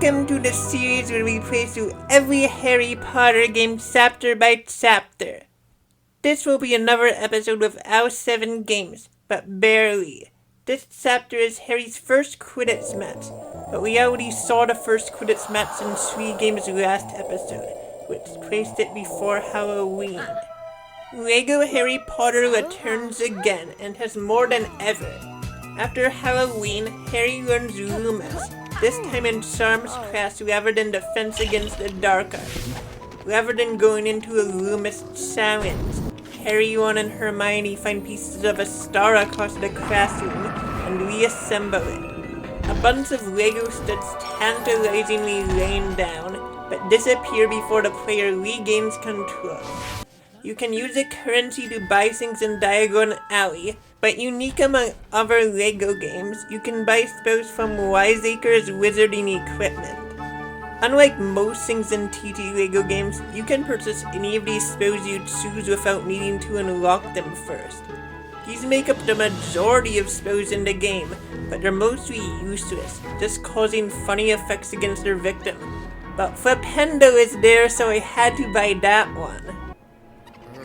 Welcome to the series where we play through every Harry Potter game chapter by chapter. This will be another episode of our 7 games, but barely. This chapter is Harry's first Quidditch match, but we already saw the first Quidditch match in 3 games last episode, which placed it before Halloween. Lego Harry Potter returns again and has more than ever. After Halloween, Harry learns Loomis, this time in Charms class rather than Defense Against the Dark Arts. Rather than going into a Loomis challenge, Harry, Ron, and Hermione find pieces of a star across the classroom and reassemble it. A bunch of Lego sticks tantalizingly rain down, but disappear before the player regains control. You can use the currency to buy things in Diagon Alley, but unique among other Lego games, you can buy spells from Wiseacre's Wizarding Equipment. Unlike most things in TT Lego games, you can purchase any of these spells you choose without needing to unlock them first. These make up the majority of spells in the game, but they're mostly useless, just causing funny effects against their victim. But Flipendo is there, so I had to buy that one.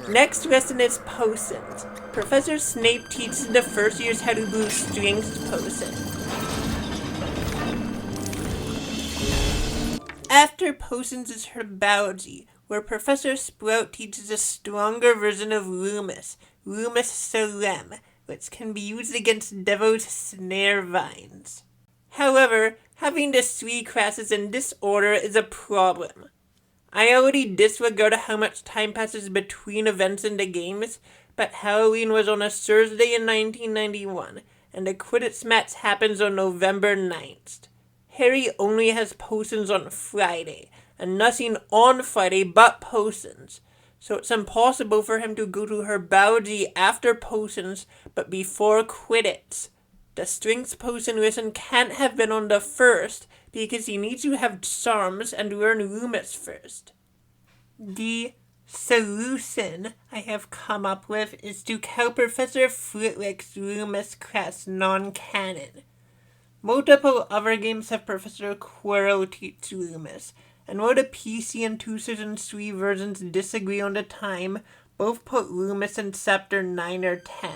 Next lesson is potions. Professor Snape teaches the first years how to brew strength potions. After potions is herbology, where Professor Sprout teaches a stronger version of Loomis, Loomis Solem, which can be used against Devil's Snare Vines. However, having the 3 classes in this order is a problem. I already disregard how much time passes between events in the games, but Halloween was on a Thursday in 1991, and the Quidditch match happens on November 9th. Harry only has potions on Friday, and nothing on Friday but potions, so it's impossible for him to go to herbology after potions, but before Quidditch. The strength potion lesson can't have been on the 1st, because he needs to have charms and learn Loomis first. The solution I have come up with is to call Professor Flitwick's Loomis class non-canon. Multiple other games have Professor Quirrell teach Loomis, and while the PC and 2003 versions disagree on the time, both put Loomis in Chapter 9 or 10.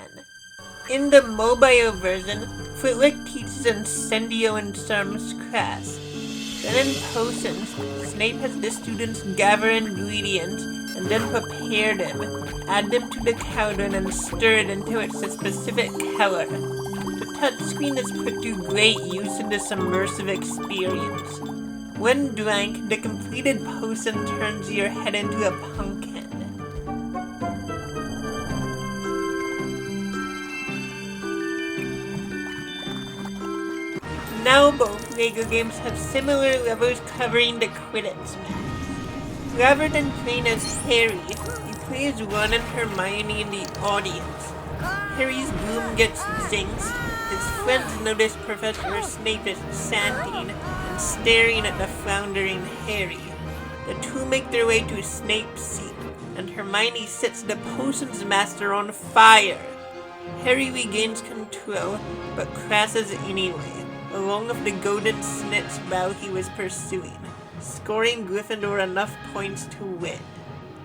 In the mobile version, Flitwick teaches Incendio in Charms class. Then in Potions, Snape has the students gather ingredients and then prepare them, add them to the cauldron and stir it until it's a specific color. The touchscreen is put to great use in this immersive experience. When drank, the completed potion turns your head into a pumpkin. Now both Lego games have similar levels covering the Quidditch match. Rather than playing as Harry, you play as Ron and Hermione in the audience. Harry's broom gets jinxed, his friends notice Professor Snape is chanting and staring at the floundering Harry. The two make their way to Snape's seat, and Hermione sets the potions master on fire. Harry regains control, but crashes anyway, along with the golden snitch bow he was pursuing, scoring Gryffindor enough points to win.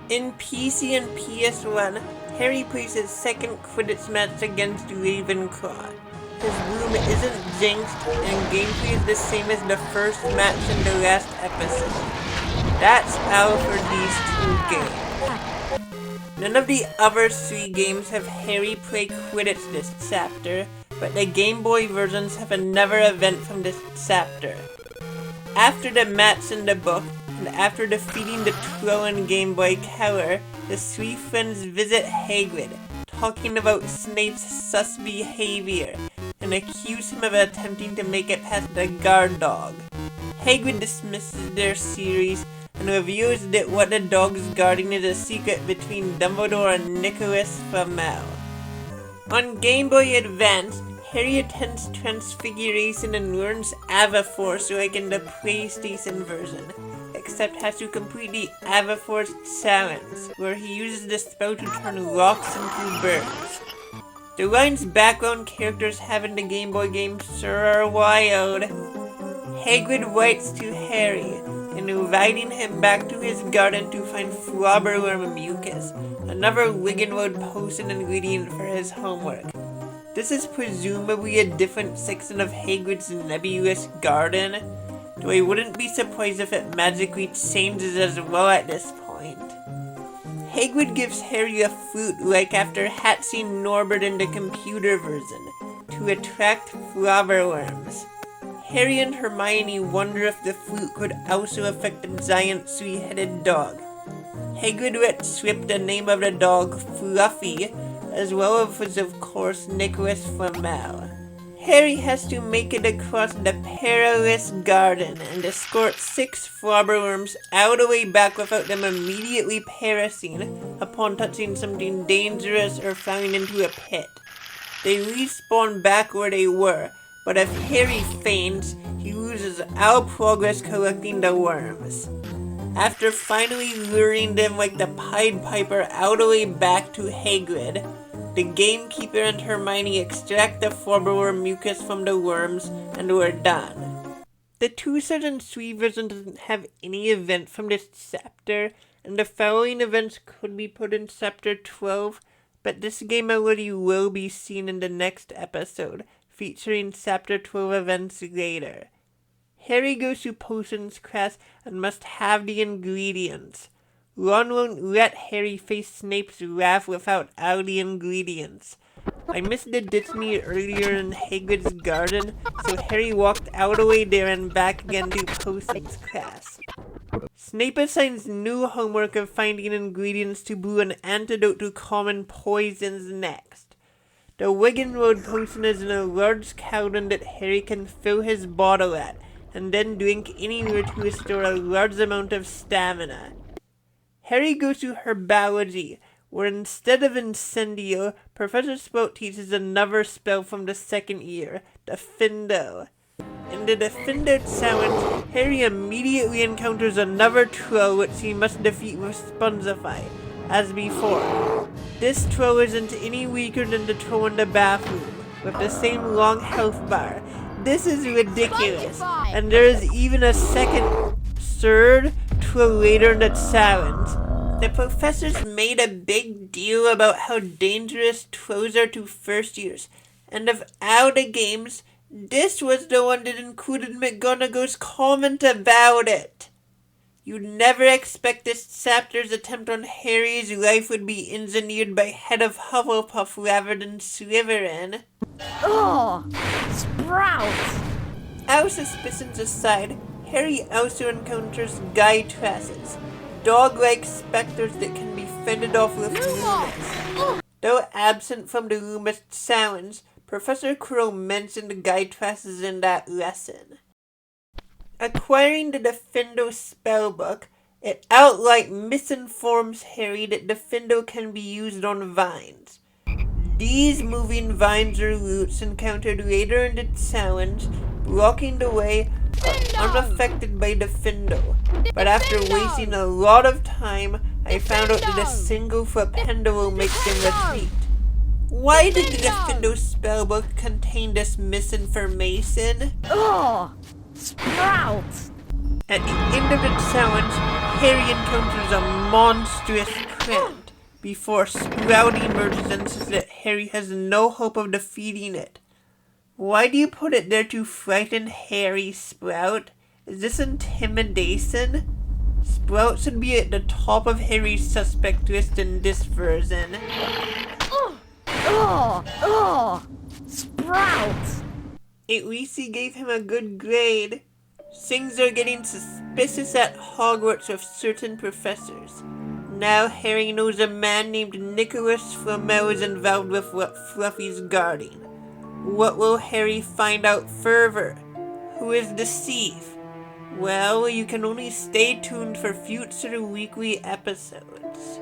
In PC and PS1, Harry plays his second Quidditch match against Ravenclaw. His broom isn't jinxed, and gameplay is the same as the first match in the last episode. That's all for these 2 games. None of the other 3 games have Harry play Quidditch this chapter, but the Game Boy versions have another event from this chapter. After the match in the book, and after defeating the troll in Game Boy Color, the 3 friends visit Hagrid, talking about Snape's sus behavior, and accuse him of attempting to make it past the guard dog. Hagrid dismisses their series, and reveals that what the dog's guarding is a secret between Dumbledore and Nicholas Flamel. On Game Boy Advance, Harry attends Transfiguration and learns Avaforce like in the PlayStation version, except has to complete the Avaforce Challenge, where he uses the spell to turn rocks into birds. The lines background characters have in the Game Boy game sure are wild. Hagrid writes to Harry, inviting him back to his garden to find flobberworm mucus, another Wiggenwood potion ingredient for his homework. This is presumably a different section of Hagrid's nebulous garden, though I wouldn't be surprised if it magically changes as well at this point. Hagrid gives Harry a flute like after hatching Norbert in the computer version, to attract flobberworms. Harry and Hermione wonder if the flute could also affect the giant three-headed dog. Hagrid lets slip the name of the dog, Fluffy, as well as of course Nicholas Flamel. Harry has to make it across the perilous garden and escort 6 flobberworms all the way back without them immediately perishing upon touching something dangerous or falling into a pit. They respawn back where they were, but if Harry faints, he loses all progress collecting the worms. After finally luring them like the Pied Piper all the way back to Hagrid, the gamekeeper and Hermione extract the flobberworm mucus from the worms, and we're done. The 2003 version doesn't have any event from this chapter, and the following events could be put in chapter 12, but this game already will be seen in the next episode, featuring chapter 12 events later. Harry goes to potions class and must have the ingredients. Ron won't let Harry face Snape's wrath without all the ingredients. I missed the Disney earlier in Hagrid's garden, so Harry walked all the way there and back again to potions class. Snape assigns new homework of finding ingredients to brew an antidote to common poisons next. The Wiggenwood potion is in a large cauldron that Harry can fill his bottle at, and then drink anywhere to restore a large amount of stamina. Harry goes to herbology, where instead of Incendio, Professor Sprout teaches another spell from the second year, Defendo. In the Defendo challenge, Harry immediately encounters another troll which he must defeat with Spongify, as before. This troll isn't any weaker than the troll in the bathroom, with the same long health bar. This is ridiculous, and there is even a third troll later in the challenge. The professors made a big deal about how dangerous trolls are to first years, and of all the games, this was the one that included McGonagall's comment about it. You'd never expect this chapter's attempt on Harry's life would be engineered by head of Hufflepuff rather than Slytherin. Oh, Sprout! All suspicions aside, Harry also encounters Gytrasses, dog-like specters that can be fended off with Loomis. Though absent from the Loomis challenge, Professor Quirrell mentioned Gytrasses in that lesson. Acquiring the Defendo spellbook, it outright misinforms Harry that Defendo can be used on vines. These moving vines or roots encountered later in the challenge, blocking the way, are unaffected by Defendo. But after wasting a lot of time, I found out that a single Flapendo makes them retreat. Why did the Defendo spellbook contain this misinformation? Oh, Sprout! At the end of the challenge, Harry encounters a monstrous print before Sprouty emerges and says that Harry has no hope of defeating it. Why do you put it there to frighten Harry, Sprout? Is this intimidation? Sprout should be at the top of Harry's suspect list in this version. Sprout! At least he gave him a good grade. Things are getting suspicious at Hogwarts with certain professors. Now Harry knows a man named Nicholas Flamel is involved with what Fluffy's guarding. What will Harry find out further? Who is the thief? Well, you can only stay tuned for future weekly episodes.